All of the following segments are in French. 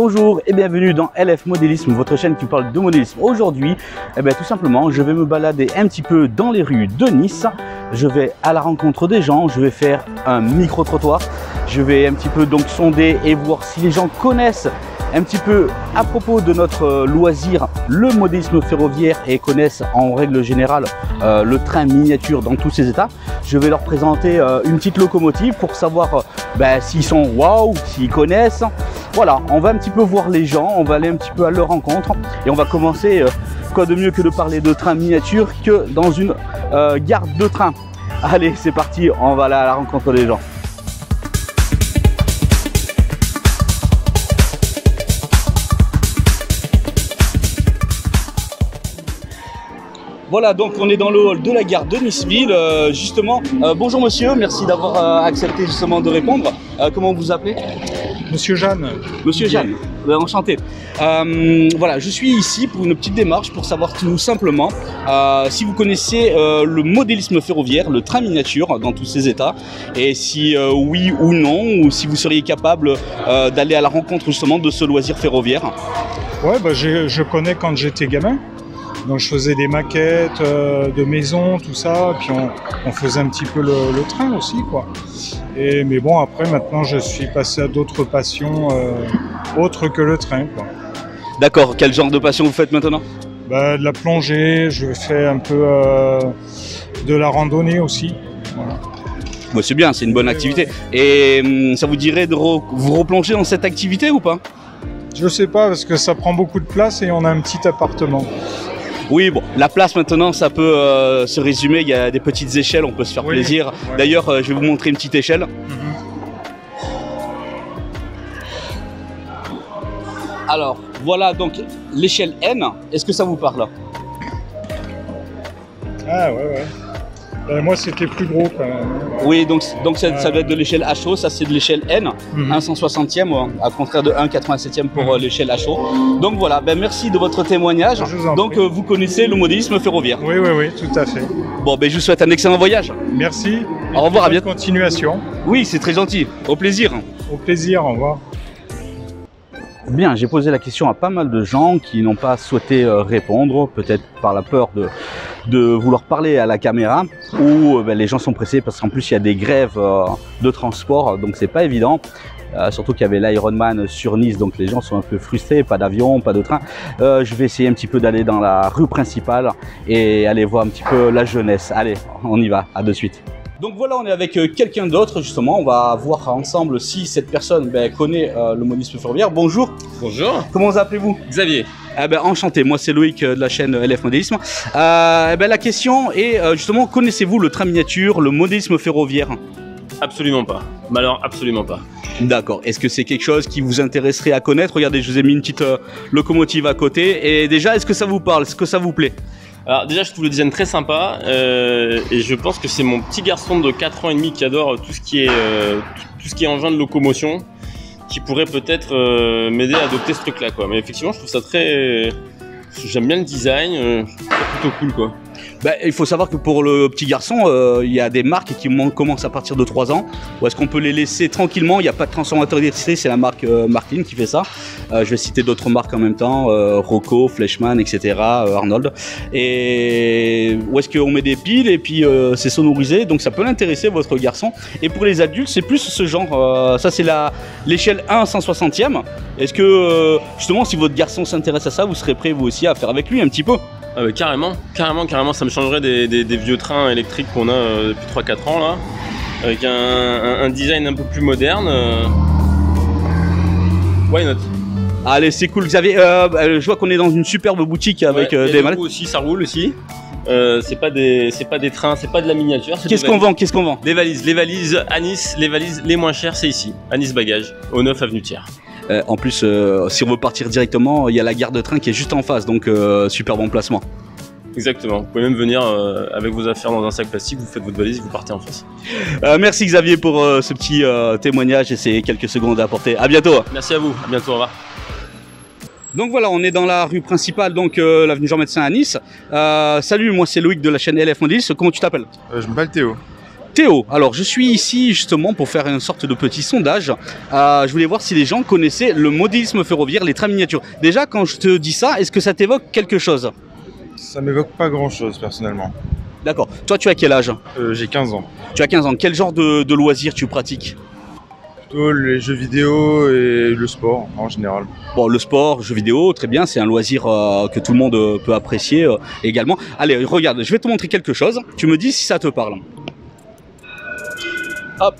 Bonjour et bienvenue dans LF Modélisme, votre chaîne qui parle de modélisme. Aujourd'hui, tout simplement, je vais me balader un petit peu dans les rues de Nice. Je vais à la rencontre des gens, je vais faire un micro-trottoir. Je vais un petit peu donc sonder et voir si les gens connaissent un petit peu à propos de notre loisir, le modélisme ferroviaire, et connaissent en règle générale le train miniature dans tous ses états. Je vais leur présenter une petite locomotive pour savoir s'ils sont waouh, s'ils connaissent. Voilà, on va un petit peu voir les gens, on va aller un petit peu à leur rencontre et on va commencer, quoi de mieux que de parler de train miniature que dans une gare de train. Allez, c'est parti, on va aller à la rencontre des gens. Voilà, donc on est dans le hall de la gare de Niceville, justement. Bonjour monsieur, merci d'avoir accepté justement de répondre. Comment vous appelez? Monsieur Jeanne. Monsieur Jeanne, enchanté. Voilà, je suis ici pour une petite démarche pour savoir tout simplement si vous connaissez le modélisme ferroviaire, le train miniature dans tous ses états, et si oui ou non, ou si vous seriez capable d'aller à la rencontre justement de ce loisir ferroviaire. Ouais, je connais quand j'étais gamin. Donc je faisais des maquettes de maisons, tout ça, puis on faisait un petit peu le train aussi, quoi. Mais bon, après, maintenant, je suis passé à d'autres passions autres que le train, quoi. D'accord, quel genre de passion vous faites maintenant? De la plongée, je fais un peu de la randonnée aussi, voilà. Bon, c'est bien, c'est une bonne activité. Et ça vous dirait de vous replonger dans cette activité ou pas? Je sais pas, parce que ça prend beaucoup de place et on a un petit appartement. Oui, bon, la place maintenant, ça peut se résumer, il y a des petites échelles, on peut se faire plaisir. Ouais. D'ailleurs, je vais vous montrer une petite échelle. Alors, voilà donc l'échelle N, est-ce que ça vous parle? Ah ouais. Moi, c'était plus gros quand même. Oui, donc ça doit être de l'échelle HO, ça c'est de l'échelle N, 1 160e, à contraire de 1 87e pour l'échelle HO. Donc voilà, merci de votre témoignage. Donc vous connaissez le modélisme ferroviaire? Oui, tout à fait. Bon, je vous souhaite un excellent voyage. Merci. Au revoir, à bientôt. Continuation. Oui, c'est très gentil. Au plaisir. Au plaisir, au revoir. Bien, j'ai posé la question à pas mal de gens qui n'ont pas souhaité répondre, peut-être par la peur de vouloir parler à la caméra, ou les gens sont pressés parce qu'en plus il y a des grèves de transport, donc c'est pas évident. Surtout qu'il y avait l'Ironman sur Nice, donc les gens sont un peu frustrés, pas d'avion, pas de train. Je vais essayer un petit peu d'aller dans la rue principale et aller voir un petit peu la jeunesse. Allez, on y va, à de suite. Donc voilà, on est avec quelqu'un d'autre justement, on va voir ensemble si cette personne connaît le modélisme ferroviaire. Bonjour. Bonjour. Comment vous appelez-vous? Xavier. Enchanté, moi c'est Loïc de la chaîne LF Modélisme. La question est justement, connaissez-vous le train miniature, le modélisme ferroviaire? Absolument pas, alors absolument pas. D'accord, est-ce que c'est quelque chose qui vous intéresserait à connaître? Regardez, je vous ai mis une petite locomotive à côté, et déjà, est-ce que ça vous parle? Est-ce que ça vous plaît? Alors déjà, je trouve le design très sympa, et je pense que c'est mon petit garçon de 4 ans et demi qui adore tout ce qui est engin de locomotion, qui pourrait peut-être m'aider à adopter ce truc-là, quoi. Mais effectivement, je trouve ça très... J'aime bien le design, c'est plutôt cool, quoi. Il faut savoir que pour le petit garçon, il y a des marques qui commencent à partir de 3 ans. Ou est-ce qu'on peut les laisser tranquillement? Il n'y a pas de transformateur d'électricité, c'est la marque Marklin qui fait ça. Je vais citer d'autres marques en même temps, Rocco, Fleischmann, etc., Arnold. Et où est-ce qu'on met des piles et puis c'est sonorisé, donc ça peut l'intéresser votre garçon. Et pour les adultes, c'est plus ce genre, ça c'est l'échelle 1 160e. Est-ce que justement, si votre garçon s'intéresse à ça, vous serez prêt vous aussi à faire avec lui un petit peu? Carrément, ça me changerait des vieux trains électriques qu'on a depuis 3-4 ans là, avec un design un peu plus moderne. Why not? Allez, c'est cool Xavier, je vois qu'on est dans une superbe boutique avec des mallettes. Aussi, ça roule aussi. C'est pas des trains, c'est pas de la miniature. Qu'est-ce qu'on vend? Qu'est-ce qu'on vend? Les valises à Nice, les valises les moins chères, c'est ici, à Nice Bagages, au 9 avenue Thiers. En plus, si on veut partir directement, il y a la gare de train qui est juste en face, donc super bon placement. Exactement, vous pouvez même venir avec vos affaires dans un sac plastique, vous faites votre valise et vous partez en face. Merci Xavier pour ce petit témoignage et ces quelques secondes à apporter. À bientôt. Merci à vous, à bientôt, au revoir. Donc voilà, on est dans la rue principale, donc l'avenue Jean-Médecin à Nice. Salut, moi c'est Loïc de la chaîne LF Modélisme. Comment tu t'appelles? Je m'appelle Théo. Théo, alors je suis ici justement pour faire une sorte de petit sondage. Je voulais voir si les gens connaissaient le modélisme ferroviaire, les trains miniatures. Déjà, quand je te dis ça, est-ce que ça t'évoque quelque chose? Ça m'évoque pas grand-chose personnellement. D'accord. Toi, tu as quel âge? J'ai 15 ans. Tu as 15 ans. Quel genre de loisirs tu pratiques? Plutôt les jeux vidéo et le sport en général. Bon, le sport, jeux vidéo, très bien, c'est un loisir que tout le monde peut apprécier également. Allez, regarde, je vais te montrer quelque chose. Tu me dis si ça te parle. Hop,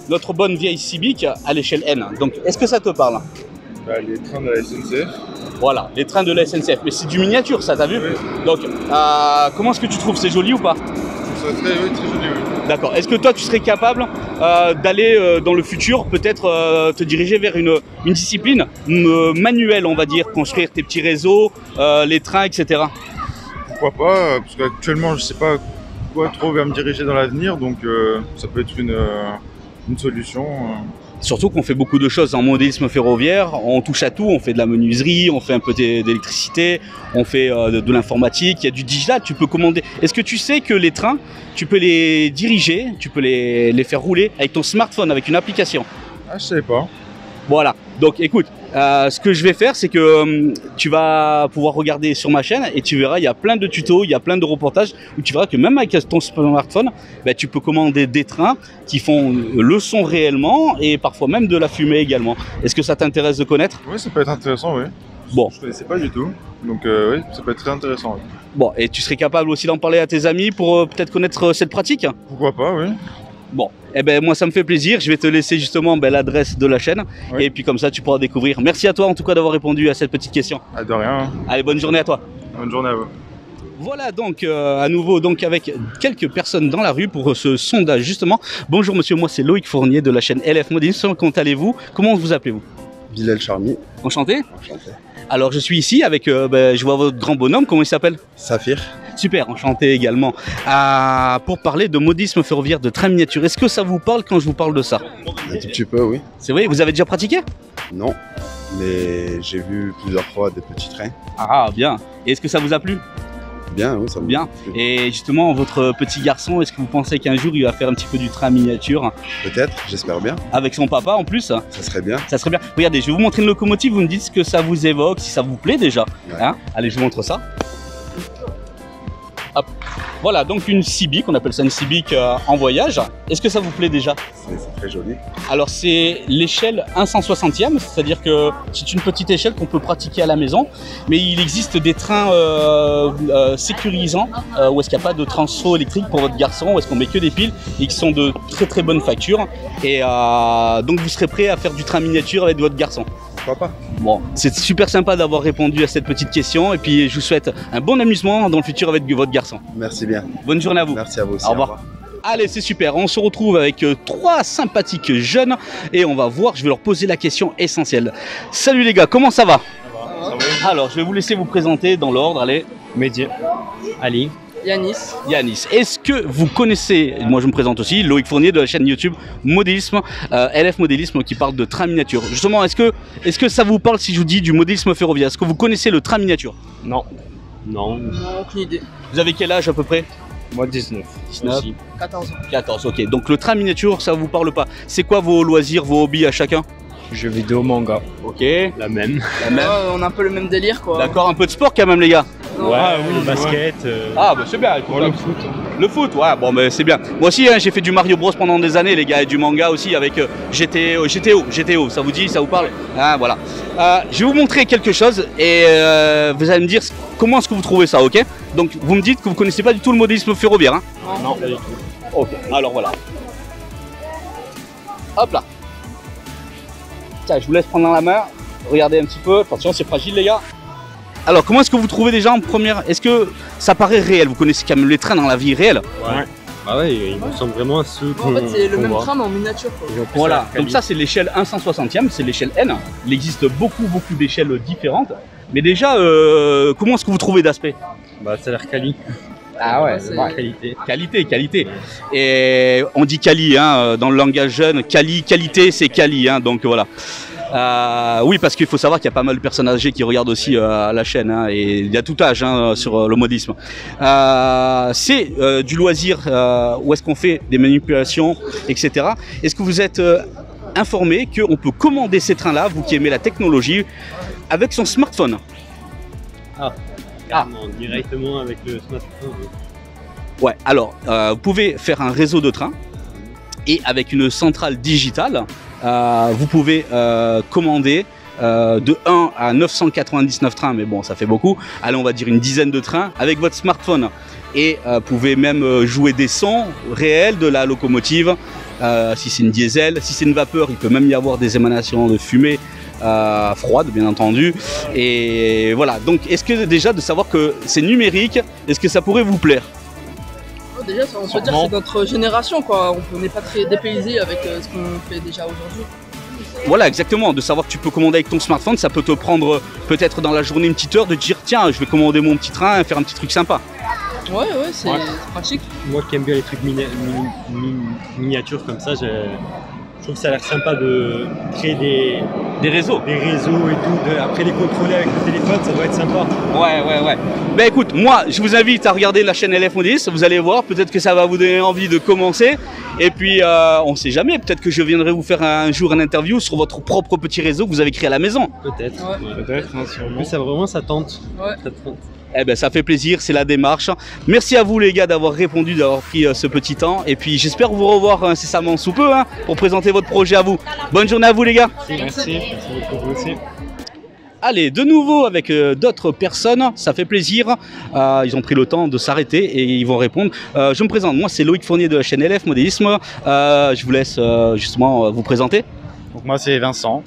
notre bonne vieille Civic à l'échelle N. Donc, est-ce que ça te parle? Les trains de la SNCF. Voilà, les trains de la SNCF. Mais c'est du miniature, ça, t'as vu? Oui. Donc, comment est-ce que tu trouves? C'est joli ou pas? Oui, très joli, oui. D'accord. Est-ce que toi, tu serais capable d'aller dans le futur, peut-être te diriger vers une discipline manuelle, on va dire, construire tes petits réseaux, les trains, etc. Pourquoi pas, parce qu'actuellement je sais pas quoi trop vers me diriger dans l'avenir, donc ça peut être une solution. Surtout qu'on fait beaucoup de choses en modélisme ferroviaire, on touche à tout, on fait de la menuiserie, on fait un peu d'électricité, on fait de l'informatique, il y a du digital, tu peux commander. Est-ce que tu sais que les trains, tu peux les diriger, tu peux les faire rouler avec ton smartphone, avec une application? Ah, je savais pas. Voilà, donc écoute, ce que je vais faire, c'est que tu vas pouvoir regarder sur ma chaîne et tu verras, il y a plein de tutos, il y a plein de reportages où tu verras que même avec ton smartphone, tu peux commander des trains qui font le son réellement et parfois même de la fumée également. Est-ce que ça t'intéresse de connaître? Oui, ça peut être intéressant, oui. Bon. Je connaissais pas du tout, donc oui, ça peut être très intéressant. Oui. Bon, et tu serais capable aussi d'en parler à tes amis pour peut-être connaître cette pratique? Pourquoi pas, oui. Bon, eh ben moi ça me fait plaisir, je vais te laisser justement l'adresse de la chaîne et puis comme ça tu pourras découvrir. Merci à toi en tout cas d'avoir répondu à cette petite question. Ah, de rien. Allez, bonne journée à toi. Bonne journée à vous. Voilà donc à nouveau donc avec quelques personnes dans la rue pour ce sondage justement. Bonjour monsieur, moi c'est Loïc Fournier de la chaîne LF Modélisme. Comment allez-vous? Comment vous appelez-vous? Bilal Charmy. Enchanté. Enchanté. Alors je suis ici avec, je vois votre grand bonhomme, comment il s'appelle? Saphir. Super, enchanté également. Pour parler de modélisme ferroviaire, de train miniature, est-ce que ça vous parle quand je vous parle de ça? Un tout petit peu, oui. C'est vrai, vous avez déjà pratiqué? Non, mais j'ai vu plusieurs fois des petits trains. Ah bien, et est-ce que ça vous a plu? Bien, oui, ça me Bien. Et justement, votre petit garçon, est-ce que vous pensez qu'un jour il va faire un petit peu du train miniature? Peut-être, j'espère bien. Avec son papa en plus? Ça serait bien. Ça serait bien. Regardez, je vais vous montrer une locomotive, vous me dites ce que ça vous évoque, si ça vous plaît déjà. Ouais. Hein? Allez, je vous montre ça. Hop. Voilà, donc une Civic, on appelle ça une Civic en voyage. Est-ce que ça vous plaît déjà? C'est très joli. Alors c'est l'échelle 1/160e, c'est-à-dire que c'est une petite échelle qu'on peut pratiquer à la maison, mais il existe des trains sécurisants où est-ce qu'il n'y a pas de transfo électrique pour votre garçon, où est-ce qu'on met que des piles et qui sont de très très bonne facture. Et donc vous serez prêt à faire du train miniature avec votre garçon. Pourquoi pas? Bon, c'est super sympa d'avoir répondu à cette petite question et puis je vous souhaite un bon amusement dans le futur avec votre garçon. Merci bien. Bonne journée à vous. Merci à vous aussi. Au revoir. Allez, c'est super, on se retrouve avec trois sympathiques jeunes et on va voir, je vais leur poser la question essentielle. Salut les gars, comment ça va? Ça va. Alors, je vais vous laisser vous présenter dans l'ordre, allez. Mehdi, Ali, Yanis, est-ce que vous connaissez, moi je me présente aussi, Loïc Fournier de la chaîne YouTube Modélisme, LF Modélisme qui parle de train miniature. Justement, est-ce que ça vous parle si je vous dis du modélisme ferroviaire? Est-ce que vous connaissez le train miniature? non. Non, Aucune idée. Vous avez quel âge à peu près? moi 19. 19. Aussi. 14 ans. 14, ok. Donc le train miniature, ça vous parle pas. C'est quoi vos loisirs, vos hobbies à chacun? Jeux vidéo, manga, Ok. la même. La même. On a un peu le même délire quoi. D'accord, un peu de sport quand même les gars. Non. oui, basket. Ah bah c'est bien. Pour le foot. Le foot, ouais, bon mais c'est bien. Moi aussi hein, j'ai fait du Mario Bros pendant des années les gars et du manga aussi avec GTO, ça vous dit, ça vous parle? Ah voilà. Je vais vous montrer quelque chose et vous allez me dire comment est-ce que vous trouvez ça, ok? Donc vous me dites que vous connaissez pas du tout le modélisme ferroviaire, hein? Non, pas du tout. Ok, alors voilà. Hop là. Tiens, je vous laisse prendre dans la main. Regardez un petit peu, attention c'est fragile les gars. Alors comment est-ce que vous trouvez déjà en première? Est-ce que ça paraît réel? Vous connaissez quand même les trains dans la vie réelle? Ouais. Ah ouais, il me semble vraiment à ceux qu'on En fait, c'est le qu'on même voit. train mais en miniature quoi. Voilà, donc ça c'est l'échelle 1/160e, c'est l'échelle N. Il existe beaucoup d'échelles différentes. Mais déjà, comment est-ce que vous trouvez d'aspect? Bah, ça a l'air quali. Ah ouais, c'est- ouais. Qualité. Qualité, qualité. Et on dit quali, hein, dans le langage jeune. Qualité, c'est quali, hein, donc voilà. Oui, parce qu'il faut savoir qu'il y a pas mal de personnes âgées qui regardent aussi la chaîne, hein, et il y a tout âge hein, sur le modélisme. C'est du loisir où est-ce qu'on fait des manipulations, etc. Est-ce que vous êtes informé qu'on peut commander ces trains-là, vous qui aimez la technologie, avec son smartphone? Carrément, directement avec le smartphone. Ouais, alors vous pouvez faire un réseau de trains et avec une centrale digitale, vous pouvez commander de 1 à 999 trains, mais bon, ça fait beaucoup. Allez, on va dire une dizaine de trains avec votre smartphone. Et vous pouvez même jouer des sons réels de la locomotive. Si c'est une diesel, si c'est une vapeur, il peut même y avoir des émanations de fumée froide, bien entendu. Et voilà, donc est-ce que déjà de savoir que c'est numérique, est-ce que ça pourrait vous plaire? Déjà, on peut dire que c'est notre génération, quoi. On n'est pas très dépaysé avec ce qu'on fait déjà aujourd'hui. Voilà, exactement, de savoir que tu peux commander avec ton smartphone, ça peut te prendre peut-être dans la journée une petite heure de dire tiens, je vais commander mon petit train et faire un petit truc sympa. Ouais, c'est pratique. Moi qui aime bien les trucs miniatures comme ça, je trouve que ça a l'air sympa de créer Des réseaux. des réseaux et tout. Après les contrôler avec le téléphone, ça doit être sympa. Ouais. Ben écoute, moi je vous invite à regarder la chaîne LF Modélisme, vous allez voir, peut-être que ça va vous donner envie de commencer. Et puis on sait jamais, peut-être que je viendrai vous faire un jour une interview sur votre propre petit réseau que vous avez créé à la maison. Peut-être. Ouais. Peut-être, hein, En sûrement. plus, ça vraiment, ça tente. Ouais. Ça tente. Eh ben ça fait plaisir, c'est la démarche. Merci à vous les gars d'avoir répondu, d'avoir pris ce petit temps. Et puis j'espère vous revoir incessamment sous peu hein, pour présenter votre projet à vous. Bonne journée à vous les gars. Merci beaucoup vous aussi. Allez, de nouveau avec d'autres personnes, ça fait plaisir. Ils ont pris le temps de s'arrêter et ils vont répondre. Je me présente, moi c'est Loïc Fournier de la chaîne LF Modélisme. Je vous laisse justement vous présenter. Donc moi c'est Vincent.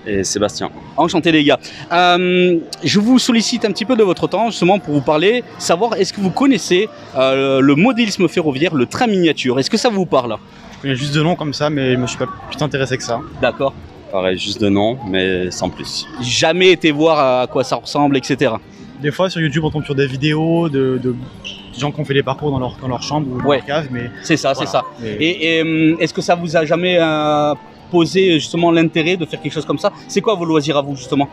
Et Sébastien. Enchanté les gars. Je vous sollicite un petit peu de votre temps justement pour vous parler, savoir est-ce que vous connaissez le modélisme ferroviaire, le train miniature. Est-ce que ça vous parle? Je connais juste de nom comme ça, mais je me suis pas plus intéressé que ça. D'accord. Pareil, juste de nom, mais sans plus. Jamais été voir à quoi ça ressemble, etc. Des fois sur YouTube on tombe sur des vidéos de gens qui ont fait des parcours dans leur chambre ou dans Ouais. leur cave, mais C'est ça, voilà. c'est ça. Mais- Et est-ce que ça vous a jamais posé justement l'intérêt de faire quelque chose comme ça? C'est quoi vos loisirs à vous justement?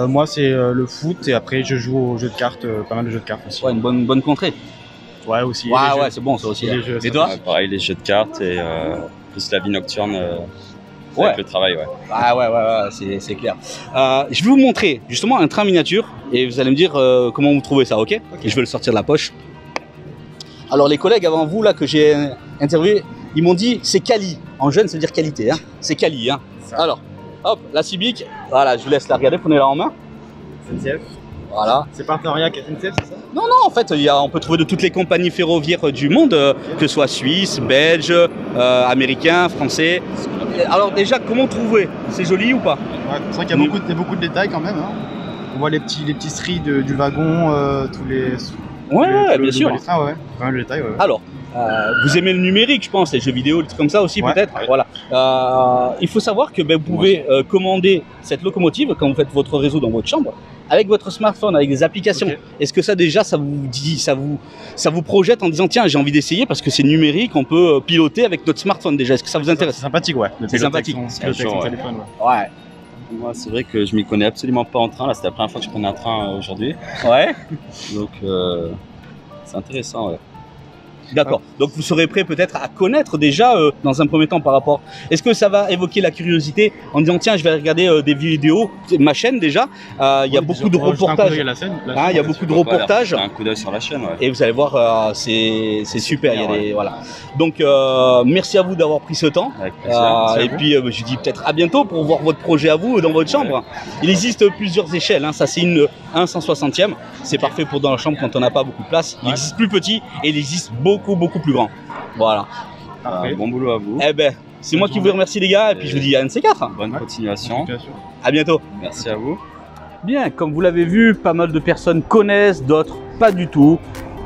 moi c'est le foot et après je joue aux jeux de cartes, pas mal de jeux de cartes aussi. Ouais, une bonne contrée. Ouais, aussi. Ouais, les jeux. ouais, c'est bon ça aussi. Les hein. jeux, Et ça toi? Ouais, pareil, les jeux de cartes et plus la vie nocturne Ouais. avec le travail. Ouais. Ah ouais, c'est clair. Je vais vous montrer justement un train miniature et vous allez me dire comment vous trouvez ça, ok? Et je vais le sortir de la poche. Alors les collègues avant vous là que j'ai interviewé, ils m'ont dit c'est quali. En jeune ça veut dire qualité, hein. C'est quali, hein. Alors, hop, la Civic, voilà, je vous laisse la regarder, prenez-la en main. SNCF. Voilà. C'est partenariat avec SNCF, c'est ça? Non, en fait, on peut trouver de toutes les compagnies ferroviaires du monde, que ce soit suisse, belge, américain, français. Alors déjà, comment trouver? C'est joli ou pas? Ouais, c'est vrai qu'il y a beaucoup de détails quand même. Hein. On voit les petits stries du wagon, tous les. Ouais, bien sûr. Ah ouais, pas mal de détails. Ouais. Alors, vous aimez le numérique, je pense, les jeux vidéo, des trucs comme ça aussi Ouais, peut-être. ouais. Voilà. Il faut savoir que vous pouvez commander cette locomotive quand vous faites votre réseau dans votre chambre avec votre smartphone, avec des applications. Ok. Est-ce que ça déjà, ça vous dit, ça vous projette en disant tiens, j'ai envie d'essayer parce que c'est numérique, on peut piloter avec notre smartphone déjà. Est-ce que ça vous C'est intéresse? sympathique, ouais. C'est sympathique. Piloter avec son Ouais. téléphone, ouais. Ouais. Moi, c'est vrai que je m'y connais absolument pas en train. Là, c'est la première fois que je prenais un train aujourd'hui. Ouais. Donc, c'est intéressant. Ouais. D'accord. Donc vous serez prêt peut-être à connaître déjà dans un premier temps par rapport. Est-ce que ça va évoquer la curiosité en disant tiens je vais regarder des vidéos, ma chaîne déjà. Il y a beaucoup de reportages. Il y a beaucoup de reportages. Jeter un coup d'œil sur la chaîne. Ouais. Et vous allez voir, c'est super. Il y a des, voilà. Donc merci à vous d'avoir pris ce temps. Avec plaisir. Et puis je dis peut-être à bientôt pour voir votre projet à vous dans votre chambre. Il existe plusieurs échelles. Hein. Ça c'est une 1/160e. C'est parfait pour dans la chambre quand on n'a pas beaucoup de place. Il existe plus petit et il existe beaucoup plus grand. Voilà. Bon boulot à vous. Eh ben, c'est moi qui vous remercie les gars et puis je vous dis à un de ces quatre. Bonne continuation. À bientôt. Merci à vous. Bien, comme vous l'avez vu, pas mal de personnes connaissent, d'autres pas du tout.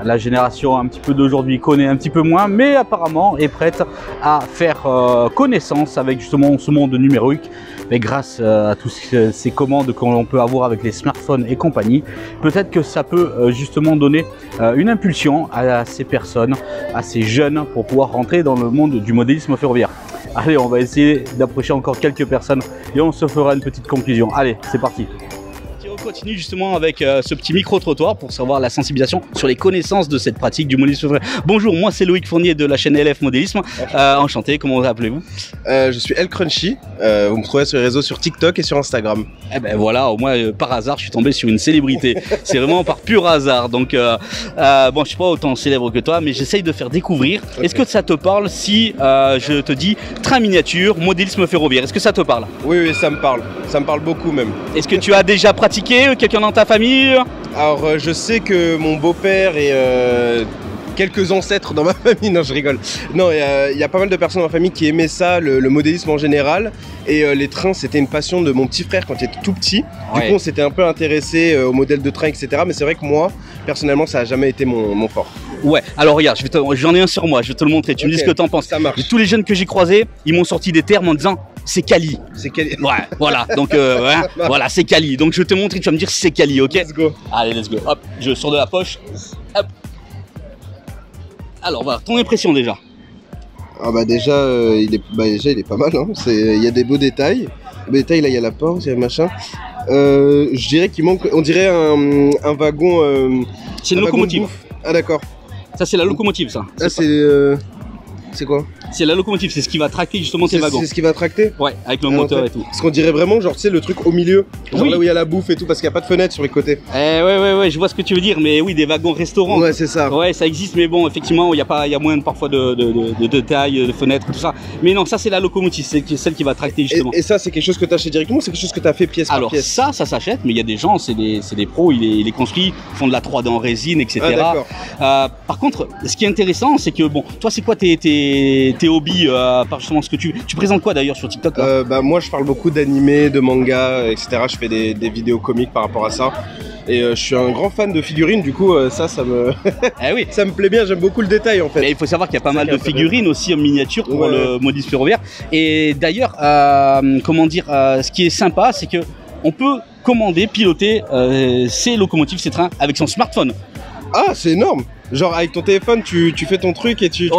la génération un petit peu d'aujourd'hui connaît un petit peu moins, mais apparemment est prête à faire connaissance avec justement ce monde numérique. Mais grâce à toutes ces commandes qu'on peut avoir avec les smartphones et compagnie, peut-être que ça peut justement donner une impulsion à ces personnes, à ces jeunes pour pouvoir rentrer dans le monde du modélisme ferroviaire. Allez, on va essayer d'approcher encore quelques personnes et on se fera une petite conclusion. Allez, c'est parti. On continue justement avec ce petit micro-trottoir pour savoir la sensibilisation sur les connaissances de cette pratique du modélisme ferroviaire. Bonjour, moi c'est Loïc Fournier de la chaîne LF Modélisme. Enchanté, comment vous appelez-vous? Je suis El Crunchy, vous me trouvez sur les réseaux sur TikTok et sur Instagram. Eh ben voilà, au moins par hasard je suis tombé sur une célébrité. C'est vraiment par pur hasard. Donc bon, je suis pas autant célèbre que toi, mais j'essaye de faire découvrir. Okay. Est-ce que ça te parle si je te dis train miniature, modélisme ferroviaire? Est-ce que ça te parle? Oui, oui, ça me parle beaucoup même. Est-ce que tu as déjà pratiqué? Quelqu'un dans ta famille? Alors je sais que mon beau-père et quelques ancêtres dans ma famille, non je rigole. Non, il y a pas mal de personnes dans ma famille qui aimaient ça, le modélisme en général. Et les trains, c'était une passion de mon petit frère quand il était tout petit. Du coup, on s'était un peu intéressé au modèle de train, etc. Mais c'est vrai que moi, personnellement, ça n'a jamais été mon fort. Ouais, alors regarde, j'en ai un sur moi, je vais te le montrer, tu me dis ce que t'en penses. Ça marche. Et tous les jeunes que j'ai croisés, ils m'ont sorti des termes en disant c'est quali. C'est quali. Ouais, voilà, donc voilà, c'est quali. Donc je vais te montrer, tu vas me dire si c'est quali, ok? Let's go. Allez, let's go. Hop, je sors de la poche. Hop. Alors, voilà, ton impression déjà? Ah bah déjà, il est pas mal, hein. Il y a des beaux détails. Les détails, là, il y a la porte, il y a le machin. Je dirais qu'il manque, on dirait un wagon. C'est une locomotive. Ah d'accord. Ça c'est la locomotive, ça. Ah c'est quoi? C'est la locomotive, c'est ce qui va tracter justement tes wagons. C'est ce qui va tracter? Ouais, avec le moteur et tout. Parce qu'on dirait vraiment, genre, tu sais, le truc au milieu, genre là où il y a la bouffe et tout, parce qu'il n'y a pas de fenêtre sur les côtés. Ouais, je vois ce que tu veux dire, mais oui, des wagons restaurants. Ouais, c'est ça. Ouais, ça existe, mais bon, effectivement, il y a moins parfois de taille, de fenêtres, tout ça. Mais non, ça c'est la locomotive, c'est celle qui va tracter justement. Et ça, c'est quelque chose que tu achètes directement ou c'est quelque chose que tu as fait pièce par pièce? Alors ça s'achète, mais il y a des gens, c'est des pros, ils les construisent, font de la 3D en résine, etc. Ah, par contre, ce qui est intéressant, c'est que bon, toi, c'est quoi tes hobbies, par justement ce que tu présentes quoi d'ailleurs sur TikTok là? Bah moi je parle beaucoup d'animé, de manga, etc. Je fais des vidéos comiques par rapport à ça. Et je suis un grand fan de figurines, du coup ça me oui. Ça me plaît bien, j'aime beaucoup le détail en fait. Mais il faut savoir qu'il y a pas mal de figurines aussi en miniature pour le modélisme ferroviaire. Et d'ailleurs, comment dire, ce qui est sympa, c'est que on peut commander, piloter ces locomotives, ces trains avec son smartphone. Ah, c'est énorme! Genre avec ton téléphone, tu fais ton truc et tu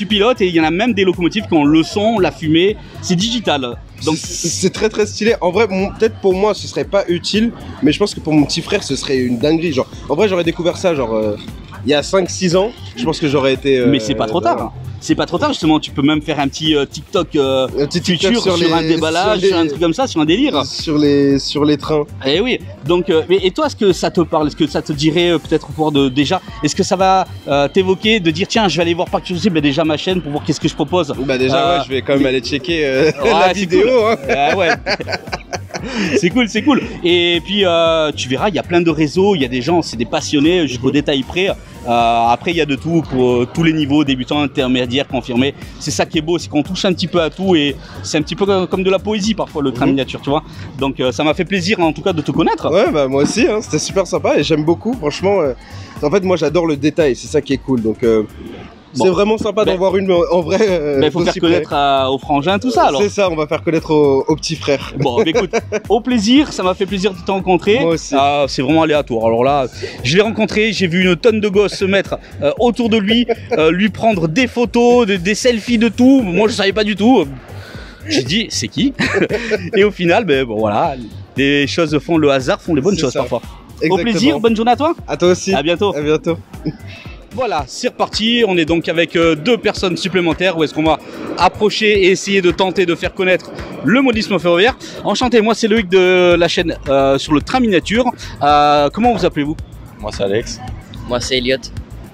pilotes, et il y en a même des locomotives qui ont le son, la fumée, c'est digital. Donc c'est très très stylé. En vrai, peut-être pour moi ce serait pas utile, mais je pense que pour mon petit frère ce serait une dinguerie. Genre, en vrai j'aurais découvert ça genre il y a 5-6 ans, je pense que j'aurais été... mais c'est pas trop tard. C'est pas trop tard justement, tu peux même faire un petit TikTok futur sur un déballage, sur un truc comme ça, sur un délire. Sur les trains. Et oui, donc, et toi, est-ce que ça te parle? Est-ce que ça te dirait peut-être pouvoir déjà, est-ce que ça va t'évoquer de dire tiens, je vais aller voir par curiosité déjà ma chaîne pour voir qu'est-ce que je propose? Bah déjà, je vais quand même aller checker la vidéo. Cool. Hein. Ouais. C'est cool. Et puis tu verras, il y a plein de réseaux, il y a des gens, c'est des passionnés jusqu'au détail près. Après, il y a de tout pour tous les niveaux, débutants, intermédiaires, confirmés. C'est ça qui est beau, c'est qu'on touche un petit peu à tout et c'est un petit peu comme de la poésie parfois le train miniature, tu vois. Donc ça m'a fait plaisir en tout cas de te connaître. Ouais, bah moi aussi, hein, c'était super sympa et j'aime beaucoup, franchement. En fait, moi j'adore le détail, c'est ça qui est cool. Donc c'est vraiment sympa d'en voir une en vrai. Il faut faire connaître aux frangins tout ça alors. C'est ça, on va faire connaître aux petits frères. Bon, bah, écoute, au plaisir, ça m'a fait plaisir de te rencontrer. Moi aussi. C'est vraiment aléatoire. Alors là, je l'ai rencontré, j'ai vu une tonne de gosses se mettre autour de lui, lui prendre des photos, des selfies, de tout. Moi, je savais pas du tout. J'ai dit, c'est qui? Et au final, ben bon voilà, des choses font le hasard, font les bonnes choses parfois. Exactement. Au plaisir, bonne journée à toi. À toi aussi. À bientôt. À bientôt. Voilà, c'est reparti, on est donc avec 2 personnes supplémentaires où est-ce qu'on va approcher et essayer de tenter de faire connaître le modélisme ferroviaire. Enchanté, moi c'est Loïc de la chaîne sur le train miniature. Comment vous appelez-vous? Moi c'est Alex. Moi c'est Elliot.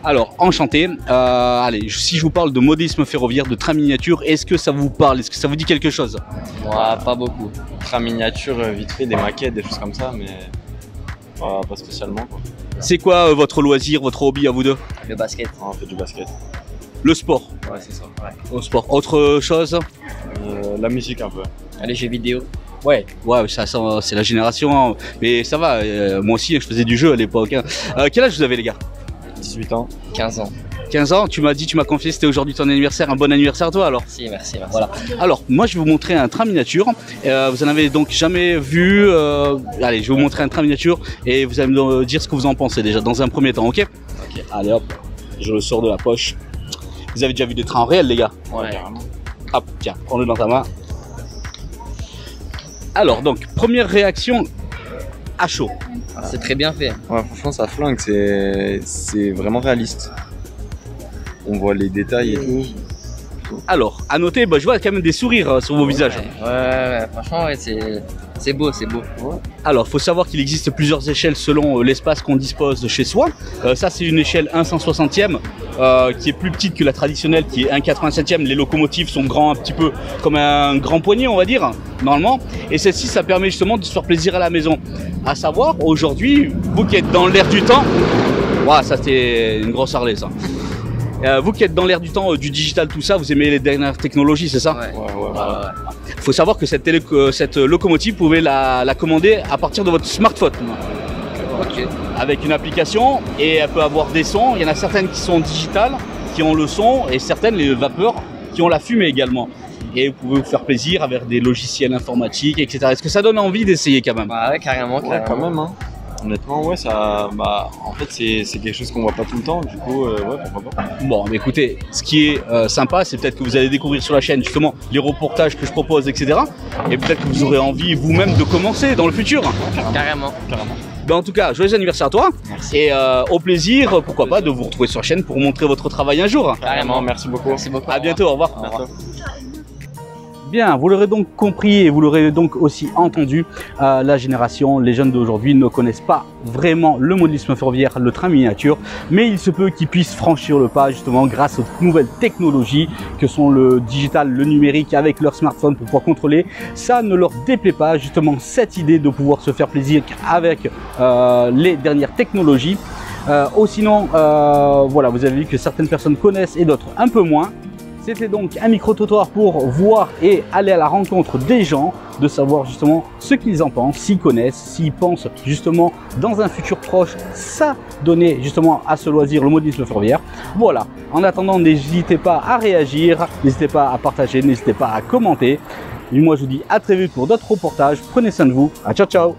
Alors, enchanté. Allez, si je vous parle de modélisme ferroviaire, de train miniature, est-ce que ça vous parle? Est-ce que ça vous dit quelque chose? Moi, pas beaucoup. Train miniature, vite fait, des maquettes, des choses comme ça, mais pas spécialement, quoi. C'est quoi votre loisir, votre hobby à vous deux? Le basket. On fait du basket. Le sport? Ouais, c'est ça. Ouais. Au sport. Autre chose? La musique un peu. Les jeux vidéo. Ouais, ça c'est la génération, hein. Mais ça va, moi aussi je faisais du jeu à l'époque. Hein. Quel âge vous avez les gars? 18 ans. 15 ans. 15 ans, tu m'as confié c'était aujourd'hui ton anniversaire, un bon anniversaire à toi alors. Si, merci. Voilà. Alors, moi je vais vous montrer un train miniature. Vous en avez donc jamais vu. Allez, je vais vous montrer un train miniature et vous allez me dire ce que vous en pensez déjà dans un premier temps, ok? Ok. Allez hop, je le sors de la poche. Vous avez déjà vu des trains en réel, les gars? Ouais, carrément. Hop, tiens, prends-le dans ta main. Alors, donc, première réaction à chaud. C'est très bien fait. Ouais, franchement, ça flingue, c'est vraiment réaliste. On voit les détails et tout. Alors, à noter, je vois quand même des sourires sur vos visages. Ouais, franchement, ouais, c'est beau, c'est beau. Ouais. Alors, il faut savoir qu'il existe plusieurs échelles selon l'espace qu'on dispose chez soi. Ça, c'est une échelle 1/160e qui est plus petite que la traditionnelle, qui est 1/87e. Les locomotives sont grands un petit peu comme un grand poignet, on va dire, normalement. Et celle-ci, ça permet justement de se faire plaisir à la maison. À savoir, aujourd'hui, vous qui êtes dans l'air du temps, wow, ça c'était une grosse Harley, ça. Vous qui êtes dans l'air du temps, du digital, tout ça, vous aimez les dernières technologies, c'est ça? Ouais. Il faut savoir que cette locomotive, vous pouvez la commander à partir de votre smartphone. Ok. Avec une application, et elle peut avoir des sons. Il y en a certaines qui sont digitales, qui ont le son, et certaines, les vapeurs, qui ont la fumée également. Et vous pouvez vous faire plaisir avec des logiciels informatiques, etc. Est-ce que ça donne envie d'essayer quand même? Bah ouais, carrément. Ouais, quand même, hein. Honnêtement, ouais, en fait, c'est quelque chose qu'on voit pas tout le temps, du coup, ouais, pourquoi pas. Bon, mais écoutez, ce qui est sympa, c'est peut-être que vous allez découvrir sur la chaîne justement les reportages que je propose, etc. Et peut-être que vous aurez envie vous-même de commencer dans le futur. Carrément. Ben, en tout cas, joyeux anniversaire à toi. Merci. Et au plaisir, pourquoi pas, de vous retrouver sur la chaîne pour montrer votre travail un jour. Carrément, merci beaucoup. Merci beaucoup. À bientôt, au revoir. Au revoir. Bien, vous l'aurez donc compris et vous l'aurez donc aussi entendu, la génération, les jeunes d'aujourd'hui ne connaissent pas vraiment le modélisme ferroviaire, le train miniature, mais il se peut qu'ils puissent franchir le pas justement grâce aux nouvelles technologies que sont le digital, le numérique avec leur smartphone pour pouvoir contrôler. Ça ne leur déplaît pas justement cette idée de pouvoir se faire plaisir avec les dernières technologies. Sinon, voilà, vous avez vu que certaines personnes connaissent et d'autres un peu moins. C'était donc un micro-trottoir pour voir et aller à la rencontre des gens, de savoir justement ce qu'ils en pensent, s'ils connaissent, s'ils pensent justement dans un futur proche s'adonner justement à ce loisir, le modélisme ferroviaire. Voilà, en attendant, n'hésitez pas à réagir, n'hésitez pas à partager, n'hésitez pas à commenter. Et moi je vous dis à très vite pour d'autres reportages, prenez soin de vous, ciao ciao.